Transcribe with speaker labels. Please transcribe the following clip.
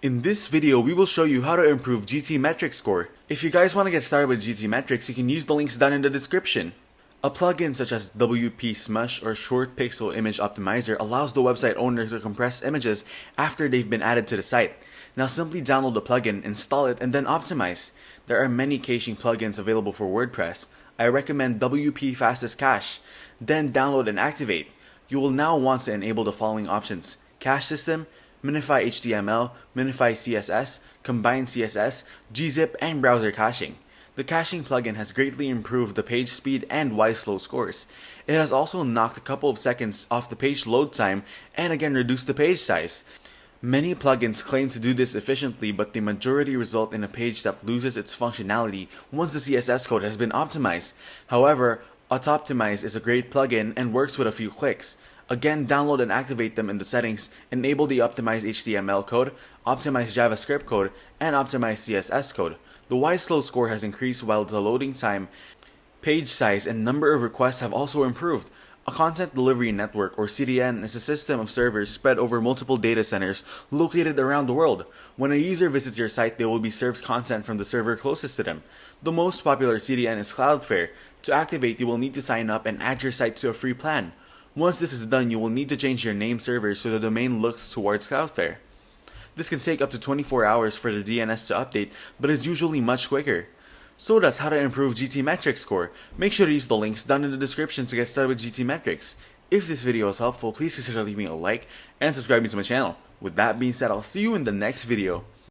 Speaker 1: In this video, we will show you how to improve Gtmetrix Score. If you guys want to get started with Gtmetrix, you can use the links down in the description. A plugin such as WP Smush or Short Pixel Image Optimizer allows the website owner to compress images after they've been added to the site. Now simply download the plugin, install it, and then optimize. There are many caching plugins available for WordPress. I recommend WP Fastest Cache. Then download and activate. You will now want to enable the following options: Cache System, Minify HTML, Minify CSS, Combine CSS, gzip, and browser caching. The caching plugin has greatly improved the page speed and slow scores. It has also knocked a couple of seconds off the page load time and again reduced the page size. Many plugins claim to do this efficiently, but the majority result in a page that loses its functionality once the CSS code has been optimized. However, Autoptimize is a great plugin and works with a few clicks. Again, download and activate them in the settings, enable the optimized HTML code, optimized JavaScript code, and optimized CSS code. The slow score has increased while the loading time, page size, and number of requests have also improved. A content delivery network, or CDN, is a system of servers spread over multiple data centers located around the world. When a user visits your site, they will be served content from the server closest to them. The most popular CDN is Cloudflare. To activate, you will need to sign up and add your site to a free plan. Once this is done, you will need to change your name server so the domain looks towards Cloudflare. This can take up to 24 hours for the DNS to update, but is usually much quicker. So that's how to improve Gtmetrix Score. Make sure to use the links down in the description to get started with Gtmetrix. If this video was helpful, please consider leaving a like and subscribing to my channel. With that being said, I'll see you in the next video.